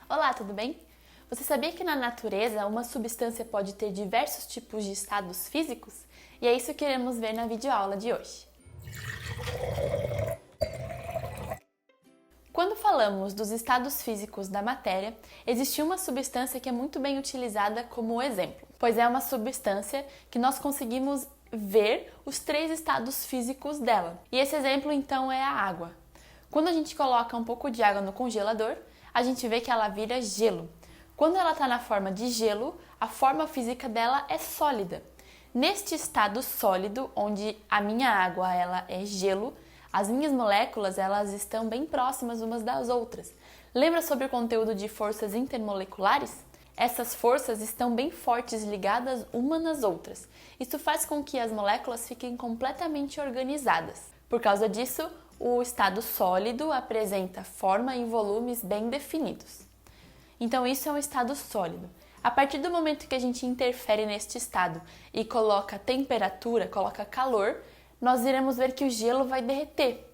Olá, tudo bem? Você sabia que na natureza uma substância pode ter diversos tipos de estados físicos? E é isso que iremos ver na videoaula de hoje. Quando falamos dos estados físicos da matéria, existe uma substância que é muito bem utilizada como exemplo, pois é uma substância que nós conseguimos ver os três estados físicos dela. E esse exemplo então é a água. Quando a gente coloca um pouco de água no congelador, a gente vê que ela vira gelo. Quando ela está na forma de gelo, a forma física dela é sólida. Neste estado sólido, onde a minha água ela é gelo, as minhas moléculas elas estão bem próximas umas das outras. Lembra sobre o conteúdo de forças intermoleculares? Essas forças estão bem fortes ligadas umas nas outras. Isso faz com que as moléculas fiquem completamente organizadas. Por causa disso, o estado sólido apresenta forma e volumes bem definidos. Então isso é um estado sólido. A partir do momento que a gente interfere neste estado e coloca temperatura, coloca calor, nós iremos ver que o gelo vai derreter.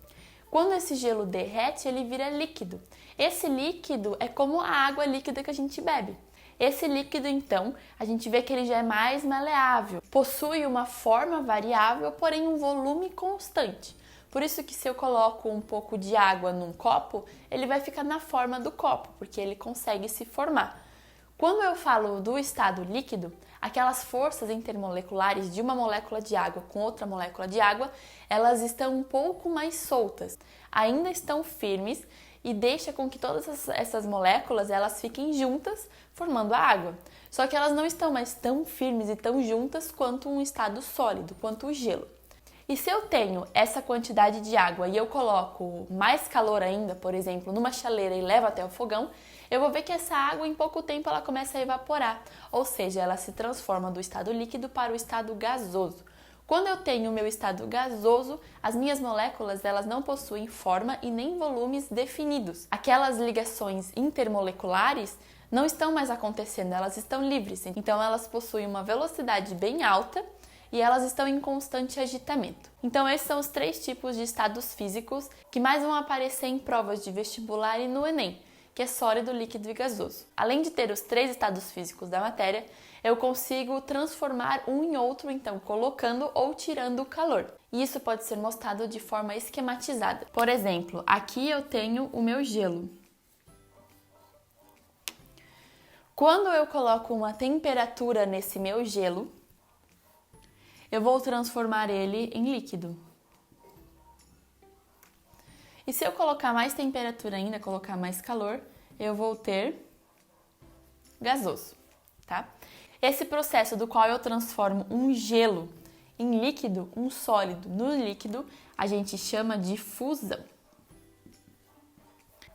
Quando esse gelo derrete, ele vira líquido. Esse líquido é como a água líquida que a gente bebe. Esse líquido, então, a gente vê que ele já é mais maleável, possui uma forma variável, porém um volume constante. Por isso que se eu coloco um pouco de água num copo, ele vai ficar na forma do copo, porque ele consegue se formar. Quando eu falo do estado líquido, aquelas forças intermoleculares de uma molécula de água com outra molécula de água, elas estão um pouco mais soltas, ainda estão firmes e deixa com que todas essas moléculas elas fiquem juntas, formando a água. Só que elas não estão mais tão firmes e tão juntas quanto um estado sólido, quanto o gelo. E se eu tenho essa quantidade de água e eu coloco mais calor ainda, por exemplo, numa chaleira e levo até o fogão, eu vou ver que essa água em pouco tempo ela começa a evaporar, ou seja, ela se transforma do estado líquido para o estado gasoso. Quando eu tenho o meu estado gasoso, as minhas moléculas elas não possuem forma e nem volumes definidos. Aquelas ligações intermoleculares não estão mais acontecendo, elas estão livres. Então elas possuem uma velocidade bem alta e elas estão em constante agitamento. Então esses são os três tipos de estados físicos que mais vão aparecer em provas de vestibular e no Enem, que é sólido, líquido e gasoso. Além de ter os três estados físicos da matéria, eu consigo transformar um em outro, então colocando ou tirando o calor. E isso pode ser mostrado de forma esquematizada. Por exemplo, aqui eu tenho o meu gelo. Quando eu coloco uma temperatura nesse meu gelo, eu vou transformar ele em líquido. E se eu colocar mais temperatura ainda, colocar mais calor, eu vou ter gasoso, tá? Esse processo do qual eu transformo um gelo em líquido, um sólido no líquido, a gente chama de fusão.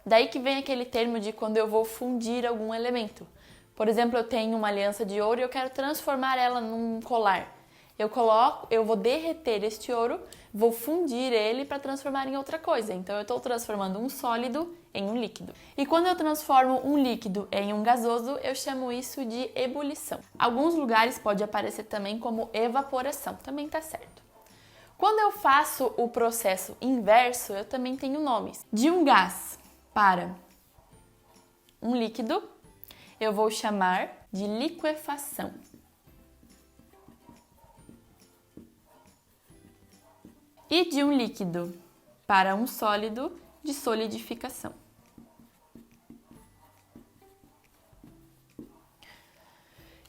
Daí que vem aquele termo de quando eu vou fundir algum elemento. Por exemplo, eu tenho uma aliança de ouro e eu quero transformar ela num colar. Eu vou derreter este ouro, vou fundir ele para transformar em outra coisa. Então eu estou transformando um sólido em um líquido. E quando eu transformo um líquido em um gasoso, eu chamo isso de ebulição. Alguns lugares pode aparecer também como evaporação, também tá certo. Quando eu faço o processo inverso, eu também tenho nomes. De um gás para um líquido, eu vou chamar de liquefação. E de um líquido para um sólido, de solidificação.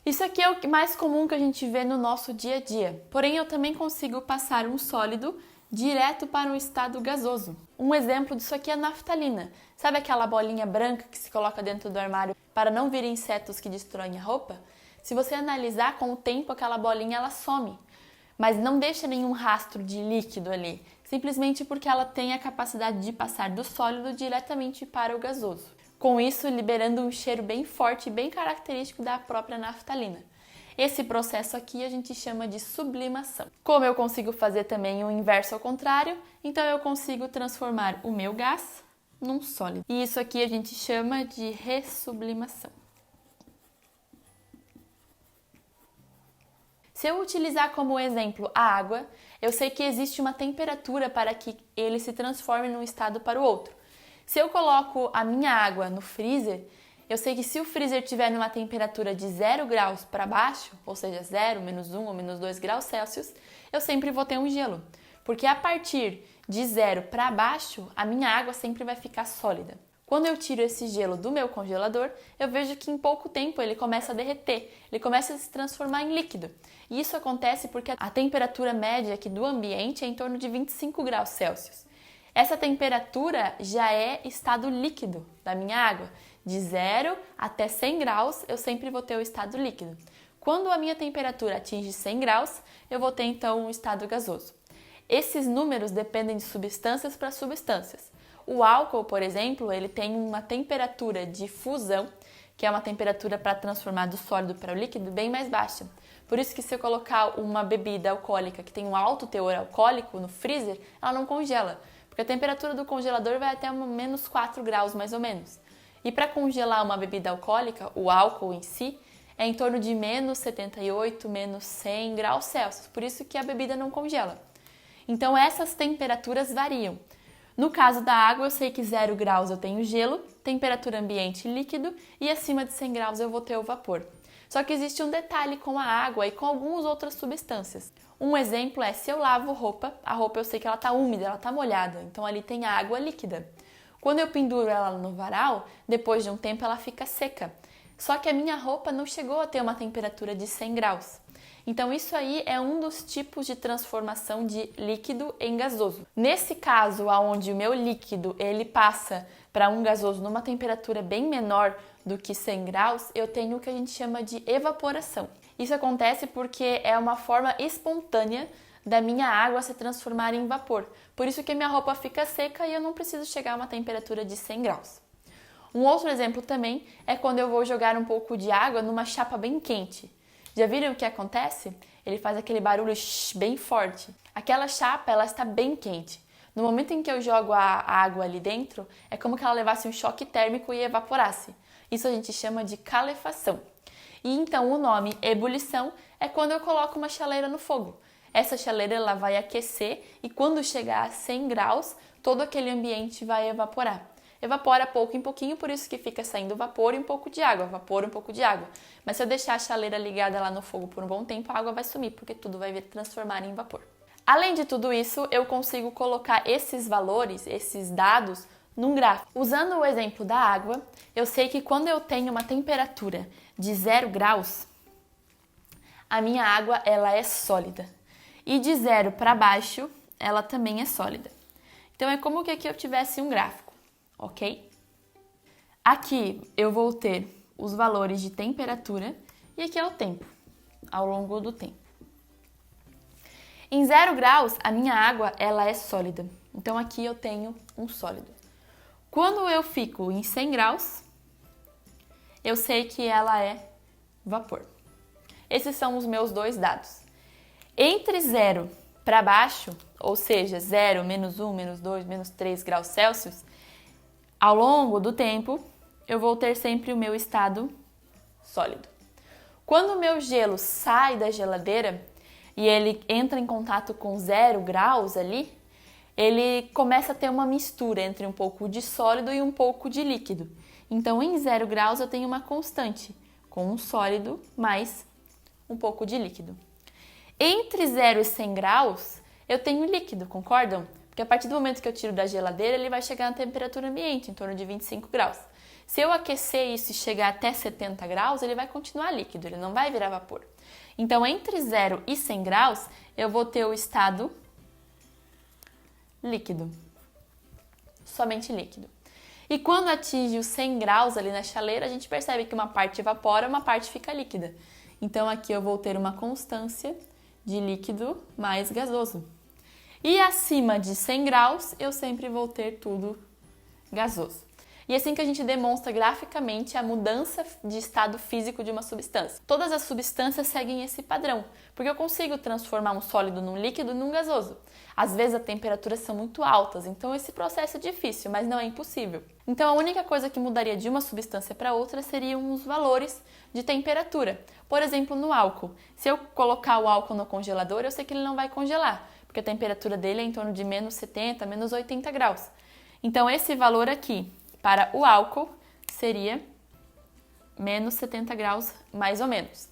Isso aqui é o mais comum que a gente vê no nosso dia a dia. Porém, eu também consigo passar um sólido direto para um estado gasoso. Um exemplo disso aqui é a naftalina. Sabe aquela bolinha branca que se coloca dentro do armário para não vir insetos que destroem a roupa? Se você analisar com o tempo, aquela bolinha ela some. Mas não deixa nenhum rastro de líquido ali, simplesmente porque ela tem a capacidade de passar do sólido diretamente para o gasoso. Com isso, liberando um cheiro bem forte e bem característico da própria naftalina. Esse processo aqui a gente chama de sublimação. Como eu consigo fazer também o inverso ao contrário, então eu consigo transformar o meu gás num sólido. E isso aqui a gente chama de ressublimação. Se eu utilizar como exemplo a água, eu sei que existe uma temperatura para que ele se transforme de um estado para o outro. Se eu coloco a minha água no freezer, eu sei que se o freezer estiver numa temperatura de 0 graus para baixo, ou seja, 0, -1 ou -2 graus Celsius, eu sempre vou ter um gelo. Porque a partir de 0 para baixo, a minha água sempre vai ficar sólida. Quando eu tiro esse gelo do meu congelador, eu vejo que em pouco tempo ele começa a derreter, ele começa a se transformar em líquido. E isso acontece porque a temperatura média aqui do ambiente é em torno de 25 graus Celsius. Essa temperatura já é estado líquido da minha água. De 0 até 100 graus, eu sempre vou ter o estado líquido. Quando a minha temperatura atinge 100 graus, eu vou ter então um estado gasoso. Esses números dependem de substâncias para substâncias. O álcool, por exemplo, ele tem uma temperatura de fusão, que é uma temperatura para transformar do sólido para o líquido, bem mais baixa. Por isso que se eu colocar uma bebida alcoólica que tem um alto teor alcoólico no freezer, ela não congela, porque a temperatura do congelador vai até -4 graus mais ou menos. E para congelar uma bebida alcoólica, o álcool em si, é em torno de -78, -100 graus Celsius, por isso que a bebida não congela. Então essas temperaturas variam. No caso da água, eu sei que 0 graus eu tenho gelo, temperatura ambiente líquido e acima de 100 graus eu vou ter o vapor. Só que existe um detalhe com a água e com algumas outras substâncias. Um exemplo é se eu lavo roupa, a roupa eu sei que ela está úmida, ela está molhada, então ali tem água líquida. Quando eu penduro ela no varal, depois de um tempo ela fica seca. Só que a minha roupa não chegou a ter uma temperatura de 100 graus. Então isso aí é um dos tipos de transformação de líquido em gasoso. Nesse caso, onde o meu líquido ele passa para um gasoso numa temperatura bem menor do que 100 graus, eu tenho o que a gente chama de evaporação. Isso acontece porque é uma forma espontânea da minha água se transformar em vapor. Por isso que a minha roupa fica seca e eu não preciso chegar a uma temperatura de 100 graus. Um outro exemplo também é quando eu vou jogar um pouco de água numa chapa bem quente. Já viram o que acontece? Ele faz aquele barulho bem forte. Aquela chapa, ela está bem quente. No momento em que eu jogo a água ali dentro, é como que ela levasse um choque térmico e evaporasse. Isso a gente chama de calefação. E então o nome ebulição é quando eu coloco uma chaleira no fogo. Essa chaleira ela vai aquecer e quando chegar a 100 graus, todo aquele ambiente vai evaporar. Evapora pouco em pouquinho, por isso que fica saindo vapor e um pouco de água, vapor e um pouco de água. Mas se eu deixar a chaleira ligada lá no fogo por um bom tempo, a água vai sumir, porque tudo vai transformar em vapor. Além de tudo isso, eu consigo colocar esses valores, esses dados, num gráfico. Usando o exemplo da água, eu sei que quando eu tenho uma temperatura de 0 graus, a minha água ela é sólida. E de 0 para baixo, ela também é sólida. Então é como que aqui eu tivesse um gráfico. Ok? Aqui eu vou ter os valores de temperatura e aqui é o tempo, ao longo do tempo. Em 0 graus, a minha água ela é sólida, então aqui eu tenho um sólido. Quando eu fico em 100 graus, eu sei que ela é vapor. Esses são os meus dois dados. Entre 0 para baixo, ou seja, 0, -1, -2, -3 graus Celsius, ao longo do tempo, eu vou ter sempre o meu estado sólido. Quando o meu gelo sai da geladeira e ele entra em contato com 0 graus ali, ele começa a ter uma mistura entre um pouco de sólido e um pouco de líquido. Então, em 0 graus, eu tenho uma constante, com um sólido mais um pouco de líquido. Entre 0 e 100 graus, eu tenho líquido, concordam? Porque a partir do momento que eu tiro da geladeira, ele vai chegar na temperatura ambiente, em torno de 25 graus. Se eu aquecer isso e chegar até 70 graus, ele vai continuar líquido, ele não vai virar vapor. Então, entre 0 e 100 graus, eu vou ter o estado líquido. Somente líquido. E quando atinge os 100 graus ali na chaleira, a gente percebe que uma parte evapora, uma parte fica líquida. Então, aqui eu vou ter uma constância de líquido mais gasoso. E acima de 100 graus, eu sempre vou ter tudo gasoso. E é assim que a gente demonstra graficamente a mudança de estado físico de uma substância. Todas as substâncias seguem esse padrão, porque eu consigo transformar um sólido num líquido num gasoso. Às vezes as temperaturas são muito altas, então esse processo é difícil, mas não é impossível. Então a única coisa que mudaria de uma substância para outra seriam os valores de temperatura. Por exemplo, no álcool. Se eu colocar o álcool no congelador, eu sei que ele não vai congelar, porque a temperatura dele é em torno de -70, -80 graus. Então esse valor aqui para o álcool seria menos 70 graus, mais ou menos.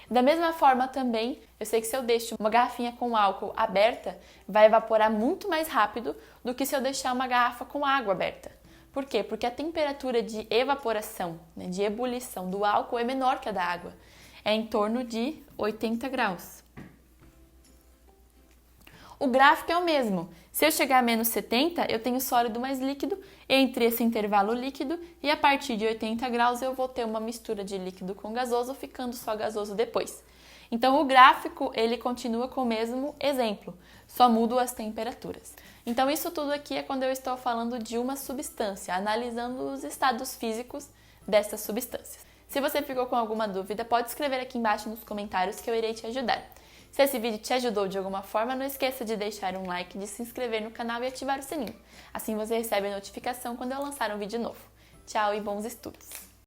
Da mesma forma também, eu sei que se eu deixo uma garrafinha com álcool aberta, vai evaporar muito mais rápido do que se eu deixar uma garrafa com água aberta. Por quê? Porque a temperatura de evaporação, de ebulição do álcool é menor que a da água. É em torno de 80 graus. O gráfico é o mesmo. Se eu chegar a menos 70, eu tenho sólido mais líquido entre esse intervalo líquido e a partir de 80 graus eu vou ter uma mistura de líquido com gasoso, ficando só gasoso depois. Então o gráfico ele continua com o mesmo exemplo, só mudo as temperaturas. Então isso tudo aqui é quando eu estou falando de uma substância, analisando os estados físicos dessas substâncias. Se você ficou com alguma dúvida, pode escrever aqui embaixo nos comentários que eu irei te ajudar. Se esse vídeo te ajudou de alguma forma, não esqueça de deixar um like, de se inscrever no canal e ativar o sininho. Assim você recebe a notificação quando eu lançar um vídeo novo. Tchau e bons estudos!